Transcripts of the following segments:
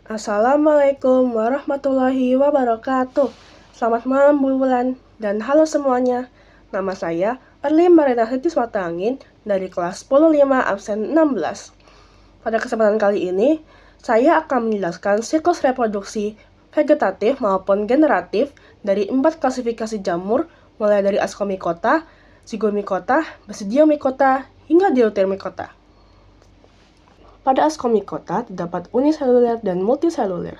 Assalamualaikum warahmatullahi wabarakatuh. Selamat malam Bu Wulan dan halo semuanya. Nama saya Erlin Marina Siti Swatangin dari kelas 105 absen 16. Pada kesempatan kali ini, saya akan menjelaskan siklus reproduksi vegetatif maupun generatif dari 4 klasifikasi jamur mulai dari Ascomycota, Zygomycota, Basidiomycota, hingga Deuteromycota. Pada Ascomycota terdapat uniseluler dan multiseluler.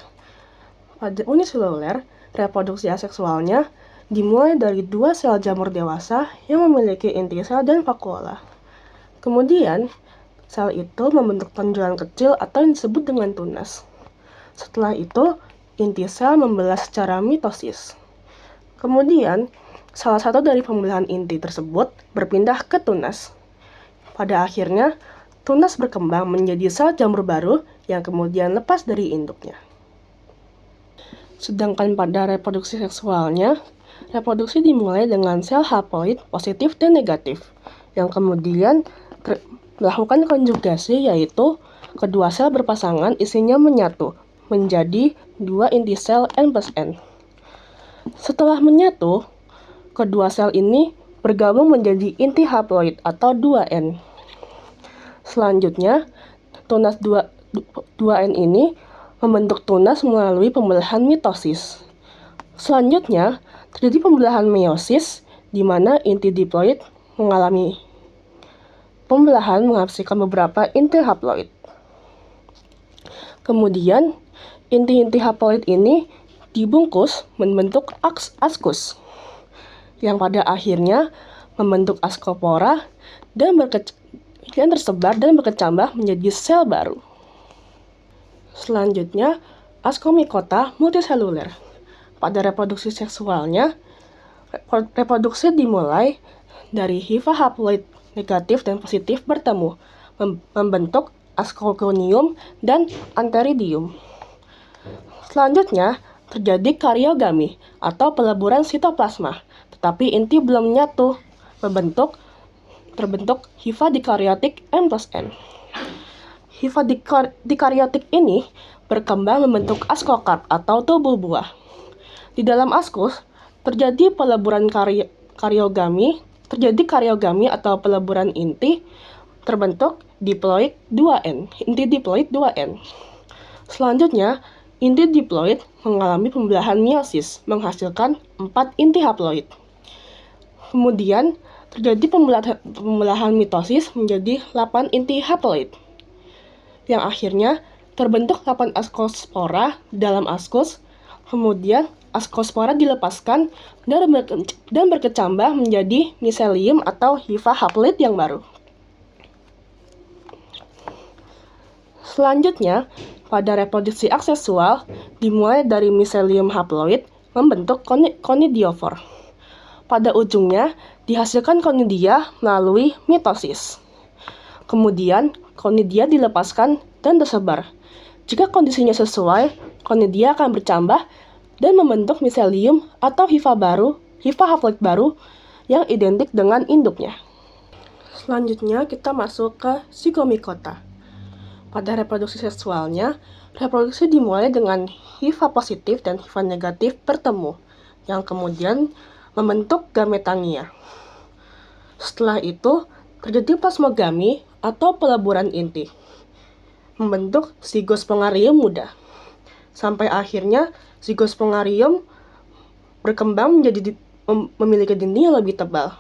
Pada uniseluler, reproduksi aseksualnya dimulai dari 2 sel jamur dewasa yang memiliki inti sel dan vakuola. Kemudian, sel itu membentuk tonjolan kecil atau yang disebut dengan tunas. Setelah itu, inti sel membelah secara mitosis. Kemudian, salah satu dari pembelahan inti tersebut berpindah ke tunas. Pada akhirnya, tunas berkembang menjadi sel jamur baru yang kemudian lepas dari induknya. Sedangkan pada reproduksi seksualnya, reproduksi dimulai dengan sel haploid positif dan negatif, yang kemudian melakukan konjugasi, yaitu kedua sel berpasangan isinya menyatu menjadi 2 inti sel N+N. Setelah menyatu, kedua sel ini bergabung menjadi inti haploid atau 2N. Selanjutnya, tunas 2N ini membentuk tunas melalui pembelahan mitosis. Selanjutnya, terjadi pembelahan meiosis, di mana inti diploid mengalami pembelahan menghasilkan beberapa inti haploid. Kemudian, inti-inti haploid ini dibungkus membentuk askus, yang pada akhirnya membentuk askopora dan tersebar dan berkecambah menjadi sel baru. Selanjutnya, Ascomycota multiseluler. Pada reproduksi seksualnya, reproduksi dimulai dari hifa haploid negatif dan positif bertemu, membentuk ascogonium dan antheridium. Selanjutnya, terjadi karyogami atau peleburan sitoplasma, tetapi inti belum menyatu, terbentuk hifa dikaryotik N+N. Hifa dikaryotik ini berkembang membentuk askokarp atau tubuh buah. Di dalam askus, terjadi peleburan karyogami atau peleburan inti, terbentuk diploid 2N, inti diploid 2N. Selanjutnya, inti diploid mengalami pembelahan meiosis, menghasilkan 4 inti haploid. Kemudian, terjadi pembelahan mitosis menjadi 8 inti haploid, yang akhirnya terbentuk 8 askospora dalam askus. Kemudian, askospora dilepaskan dan berkecambah menjadi miselium atau hifa haploid yang baru. Selanjutnya, pada reproduksi aksesual dimulai dari miselium haploid membentuk conidiofor. Pada ujungnya dihasilkan conidia melalui mitosis. Kemudian conidia dilepaskan dan tersebar. Jika kondisinya sesuai, conidia akan bercambah dan membentuk miselium atau hifa haploid baru yang identik dengan induknya. Selanjutnya kita masuk ke Zygomycota. Pada reproduksi seksualnya, reproduksi dimulai dengan hifa positif dan hifa negatif bertemu, yang kemudian membentuk gametangia. Setelah itu, terjadi plasmogami atau peleburan inti, membentuk zygospongarium muda. Sampai akhirnya, zygospongarium berkembang menjadi memiliki dinding yang lebih tebal.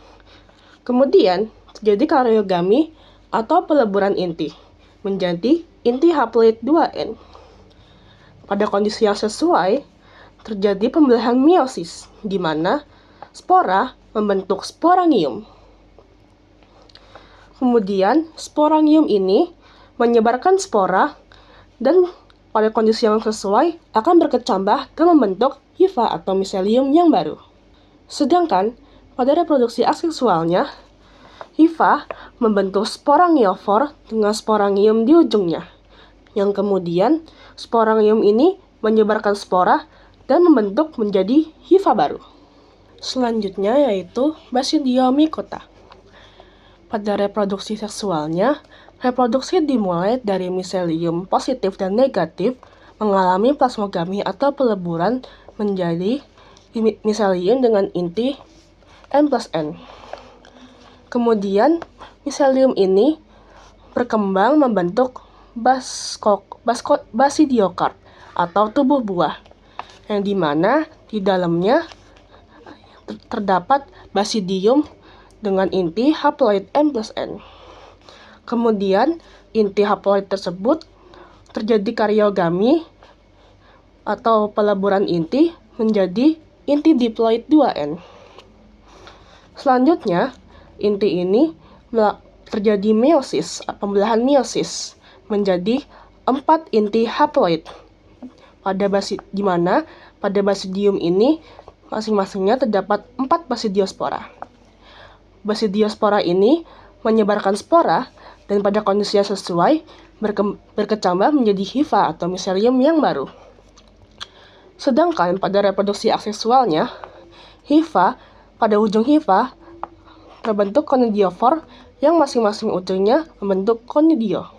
Kemudian, terjadi karyogami atau peleburan inti, menjadi inti haploid 2N. Pada kondisi yang sesuai, terjadi pembelahan meiosis, di mana spora membentuk sporangium. Kemudian, sporangium ini menyebarkan spora dan pada kondisi yang sesuai akan berkecambah dan membentuk hifa atau miselium yang baru. Sedangkan, pada reproduksi aseksualnya, hifa membentuk sporangiofor dengan sporangium di ujungnya, yang kemudian sporangium ini menyebarkan spora dan membentuk menjadi hifa baru. Selanjutnya yaitu Basidiomycota. Pada reproduksi seksualnya, reproduksi dimulai dari miselium positif dan negatif mengalami plasmogami atau peleburan menjadi miselium dengan inti N plus N. Kemudian miselium ini berkembang membentuk basidiokard atau tubuh buah, yang dimana di dalamnya terdapat basidium dengan inti haploid N plus N. Kemudian inti haploid tersebut terjadi kariogami atau peleburan inti menjadi inti diploid 2N. Selanjutnya, inti ini terjadi meiosis, pembelahan meiosis menjadi 4 inti haploid. Di mana pada basidium ini masing-masingnya terdapat 4 basidiospora. Basidiospora ini menyebarkan spora dan pada kondisi yang sesuai berkecambah menjadi hifa atau miselium yang baru. Sedangkan pada reproduksi aseksualnya, pada ujung hifa terbentuk conidiofor yang masing-masing ujungnya membentuk conidia.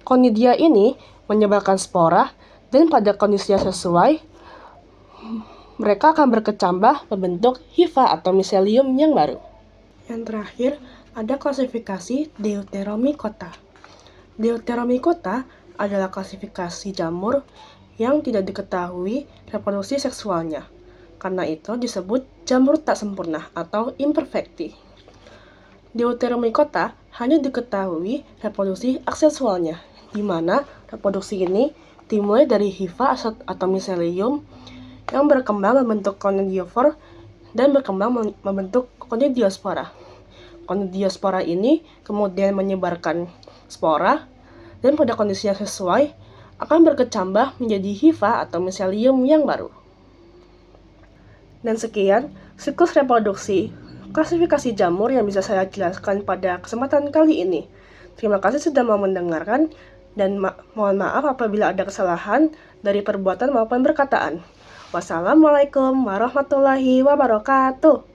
Conidia ini menyebarkan spora dan pada kondisi yang sesuai mereka akan berkecambah membentuk hifa atau miselium yang baru. Yang terakhir, ada klasifikasi Deuteromycota. Deuteromycota adalah klasifikasi jamur yang tidak diketahui reproduksi seksualnya. Karena itu disebut jamur tak sempurna atau imperfecti. Deuteromycota hanya diketahui reproduksi aseksualnya, di mana reproduksi ini dimulai dari hifa atau miselium yang berkembang membentuk conidiofor dan berkembang membentuk conidiospora. Conidiospora ini kemudian menyebarkan spora dan pada kondisi yang sesuai akan berkecambah menjadi hifa atau miselium yang baru. Dan sekian siklus reproduksi klasifikasi jamur yang bisa saya jelaskan pada kesempatan kali ini. Terima kasih sudah mau mendengarkan dan mohon maaf apabila ada kesalahan dari perbuatan maupun perkataan. Wassalamualaikum warahmatullahi wabarakatuh.